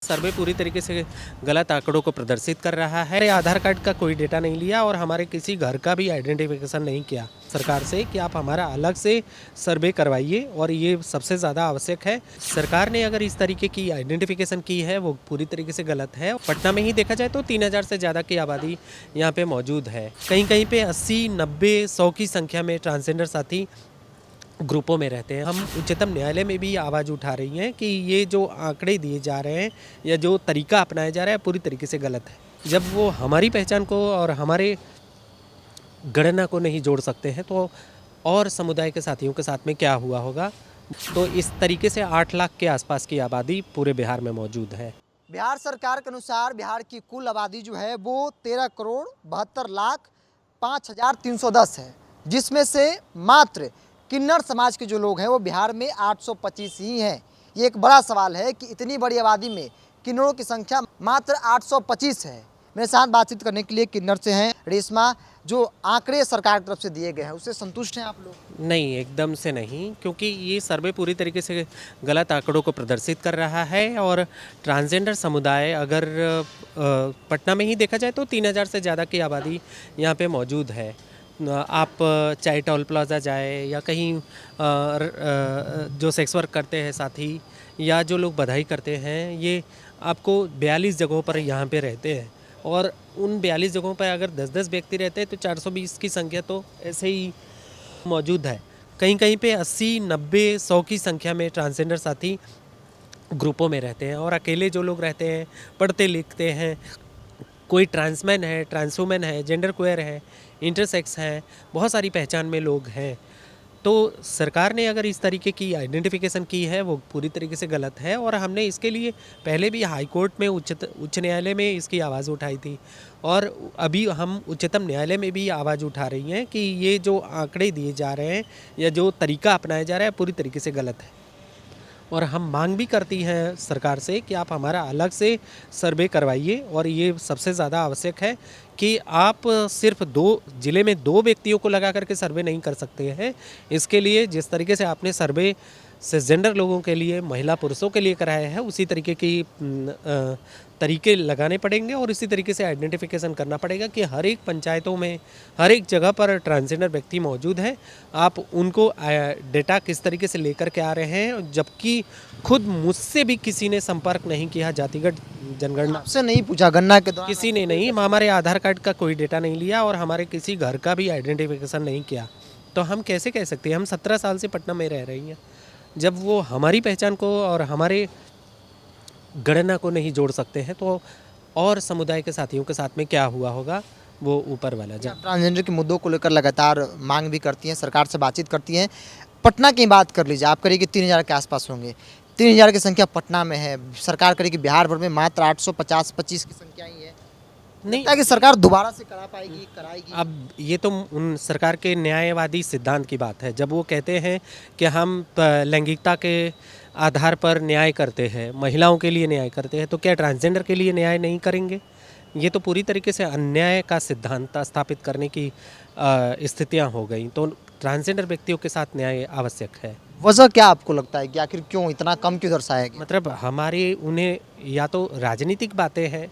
सर्वे पूरी तरीके से गलत आंकड़ों को प्रदर्शित कर रहा है। आधार कार्ड का कोई डेटा नहीं लिया और हमारे किसी घर का भी आइडेंटिफिकेशन नहीं किया सरकार से कि आप हमारा अलग से सर्वे करवाइए, और ये सबसे ज़्यादा आवश्यक है। सरकार ने अगर इस तरीके की आइडेंटिफिकेशन की है वो पूरी तरीके से गलत है। पटना में ही देखा जाए तो 3000 से ज़्यादा की आबादी यहाँ पे मौजूद है। कहीं कहीं पे 80, 90, 100 की संख्या में ट्रांसजेंडर साथी ग्रुपों में रहते हैं। हम उच्चतम न्यायालय में भी आवाज़ उठा रही हैं कि ये जो आंकड़े दिए जा रहे हैं या जो तरीका अपनाया जा रहा है पूरी तरीके से गलत है। जब वो हमारी पहचान को और हमारे गणना को नहीं जोड़ सकते हैं तो और समुदाय के साथियों के साथ में क्या हुआ होगा। तो इस तरीके से 8 लाख के आसपास की आबादी पूरे बिहार में मौजूद है। बिहार सरकार के अनुसार बिहार की कुल आबादी जो है वो 13,72,05,310 है, जिसमें से मात्र किन्नर समाज के जो लोग हैं वो बिहार में 825 ही हैं। ये एक बड़ा सवाल है कि इतनी बड़ी आबादी में किन्नरों की संख्या मात्र 825 है। मेरे साथ बातचीत करने के लिए किन्नर से हैं रेशमा। जो आंकड़े सरकार की तरफ से दिए गए हैं उससे संतुष्ट हैं आप लोग? नहीं, एकदम से नहीं, क्योंकि ये सर्वे पूरी तरीके से गलत आंकड़ों को प्रदर्शित कर रहा है। और ट्रांसजेंडर समुदाय अगर पटना में ही देखा जाए तो 3000 से ज़्यादा की आबादी यहाँ पे मौजूद है। आप चाहे टोल प्लाजा जाए या कहीं जो सेक्स वर्क करते हैं साथी या जो लोग बधाई करते हैं, ये आपको 42 जगहों पर यहाँ पे रहते हैं। और उन 42 जगहों पर अगर 10-10 व्यक्ति रहते हैं तो 420 की संख्या तो ऐसे ही मौजूद है। कहीं कहीं पे 80, 90, 100 की संख्या में ट्रांसजेंडर साथी ग्रुपों में रहते हैं। और अकेले जो लोग रहते हैं, पढ़ते लिखते हैं, कोई ट्रांसमैन है, ट्रांसवुमेन है, जेंडर क्वेयर है, इंटरसेक्स हैं, बहुत सारी पहचान में लोग हैं। तो सरकार ने अगर इस तरीके की आइडेंटिफिकेशन की है वो पूरी तरीके से गलत है। और हमने इसके लिए पहले भी हाई कोर्ट में उच्च न्यायालय में इसकी आवाज़ उठाई थी, और अभी हम उच्चतम न्यायालय में भी आवाज़ उठा रही हैं कि ये जो आंकड़े दिए जा रहे हैं या जो तरीका अपनाया जा रहा है पूरी तरीके से गलत है। और हम मांग भी करती हैं सरकार से कि आप हमारा अलग से सर्वे करवाइए, और ये सबसे ज़्यादा आवश्यक है कि आप सिर्फ 2 ज़िले में 2 व्यक्तियों को लगा करके सर्वे नहीं कर सकते हैं। इसके लिए जिस तरीके से आपने सर्वे सेसजेंडर लोगों के लिए, महिला पुरुषों के लिए कराया है, उसी तरीके की तरीके लगाने पड़ेंगे। और इसी तरीके से आइडेंटिफिकेशन करना पड़ेगा कि हर एक पंचायतों में, हर एक जगह पर ट्रांसजेंडर व्यक्ति मौजूद हैं। आप उनको डेटा किस तरीके से लेकर के आ रहे हैं, जबकि खुद मुझसे भी किसी ने संपर्क नहीं किया जातिगत जनगणना आपसे नहीं पूछा गणना के दौरान? किसी ने नहीं। हमारे आधार कार्ड का कोई डेटा नहीं लिया और हमारे किसी घर का भी आइडेंटिफिकेशन नहीं किया। तो हम कैसे कह सकते हैं? हम 17 साल से पटना में रह रही हैं। जब वो हमारी पहचान को और हमारे गणना को नहीं जोड़ सकते हैं तो और समुदाय के साथियों के साथ में क्या हुआ होगा, वो ऊपर वाला जाने। ट्रांसजेंडर के मुद्दों को लेकर लगातार मांग भी करती हैं, सरकार से बातचीत करती हैं। पटना की बात कर लीजिए, आप करिए कि 3000 के आसपास होंगे। 3000 की संख्या पटना में है, सरकार करेगी बिहार भर में मात्र 850-25 की संख्या ही है। नहीं, कि सरकार दोबारा से करा पाएगी, कराएगी? अब ये तो उन सरकार के न्यायवादी सिद्धांत की बात है। जब वो कहते हैं कि हम लैंगिकता के आधार पर न्याय करते हैं, महिलाओं के लिए न्याय करते हैं, तो क्या ट्रांसजेंडर के लिए न्याय नहीं करेंगे? ये तो पूरी तरीके से अन्याय का सिद्धांत स्थापित करने की स्थितियां हो गई। तो ट्रांसजेंडर व्यक्तियों के साथ न्याय आवश्यक है। वजह क्या आपको लगता है कि आखिर क्यों इतना कम क्यों दर्शाया गया? मतलब हमारे उन्हें या तो राजनीतिक बातें हैं,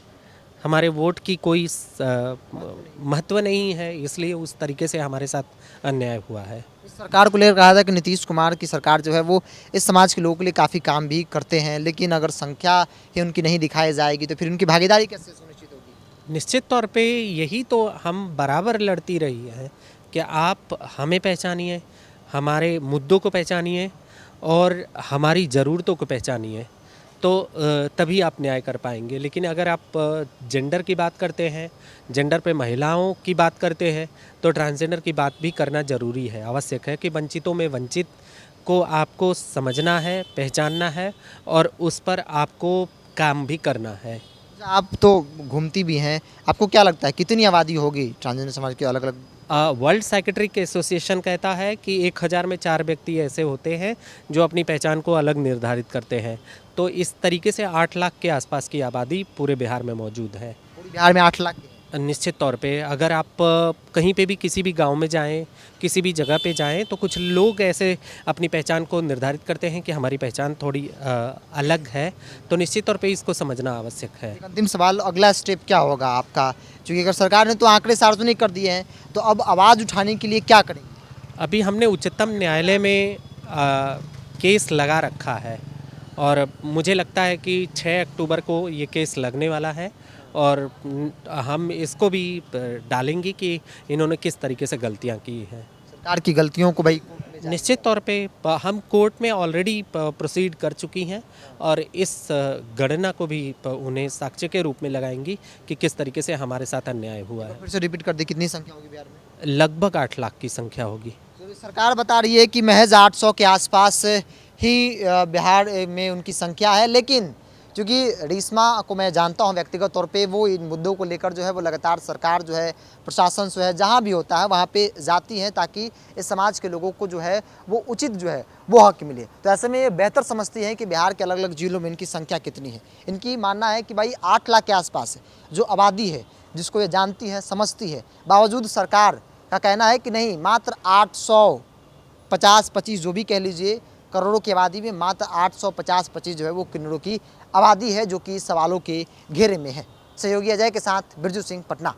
हमारे वोट की कोई महत्व नहीं है, इसलिए उस तरीके से हमारे साथ अन्याय हुआ है। इस सरकार को लेकर कहा था कि नीतीश कुमार की सरकार जो है वो इस समाज के लोगों के लिए काफ़ी काम भी करते हैं, लेकिन अगर संख्या ही उनकी नहीं दिखाई जाएगी तो फिर उनकी भागीदारी कैसे सुनिश्चित होगी? निश्चित तौर पे यही तो हम बराबर लड़ती रही हैं कि आप हमें पहचानिए, हमारे मुद्दों को पहचानिए और हमारी ज़रूरतों को पहचानिए, तो तभी आप न्याय कर पाएंगे। लेकिन अगर आप जेंडर की बात करते हैं, जेंडर पे महिलाओं की बात करते हैं, तो ट्रांसजेंडर की बात भी करना ज़रूरी है, आवश्यक है कि वंचितों में वंचित को आपको समझना है, पहचानना है और उस पर आपको काम भी करना है। आप तो घूमती भी हैं, आपको क्या लगता है कितनी आबादी होगी ट्रांसजेंडर समाज के अलग अलग? वर्ल्ड साइकेट्रिक एसोसिएशन कहता है कि 1000 में 4 व्यक्ति ऐसे होते हैं जो अपनी पहचान को अलग निर्धारित करते हैं। तो इस तरीके से 8 लाख के आसपास की आबादी पूरे बिहार में मौजूद है। पूरे बिहार में 8 लाख? निश्चित तौर पे अगर आप कहीं पे भी किसी भी गांव में जाएं, किसी भी जगह पे जाएं, तो कुछ लोग ऐसे अपनी पहचान को निर्धारित करते हैं कि हमारी पहचान थोड़ी अलग है, तो निश्चित तौर पे इसको समझना आवश्यक है। एक अंतिम सवाल, अगला स्टेप क्या होगा आपका? क्योंकि अगर सरकार ने तो आंकड़े सार्वजनिक कर दिए हैं, तो अब आवाज़ उठाने के लिए क्या करेंगे? अभी हमने उच्चतम न्यायालय में केस लगा रखा है और मुझे लगता है कि 6 अक्टूबर को ये केस लगने वाला है और हम इसको भी डालेंगे कि इन्होंने किस तरीके से गलतियां की हैं। सरकार की गलतियों को भाई कोर्ट में निश्चित तौर पे हम कोर्ट में ऑलरेडी प्रोसीड कर चुकी हैं और इस गणना को भी उन्हें साक्ष्य के रूप में लगाएंगी कि किस तरीके से हमारे साथ अन्याय हुआ है। फिर से रिपीट कर दे, कितनी संख्या होगी बिहार में? लगभग 8 लाख की संख्या होगी। तो सरकार बता रही है कि महज 800 के आसपास ही बिहार में उनकी संख्या है, लेकिन क्योंकि रेशमा को मैं जानता हूं व्यक्तिगत तौर पे, वो इन मुद्दों को लेकर जो है वो लगातार सरकार जो है, प्रशासन जो है, जहां भी होता है वहां पे जाती हैं ताकि इस समाज के लोगों को जो है वो उचित जो है वो हक मिले। तो ऐसे में ये बेहतर समझती हैं कि बिहार के अलग अलग जिलों में इनकी संख्या कितनी है। इनकी मानना है कि भाई 8 लाख के आसपास है जो आबादी है, जिसको ये जानती है, समझती है। बावजूद सरकार का कहना है कि नहीं, मात्र 850-25 जो भी कह लीजिए करोड़ों की आबादी में मात्र 850-25 जो है वो किन्नरों की आबादी है, जो कि सवालों के घेरे में है। सहयोगी अजय के साथ बिरजू सिंह, पटना।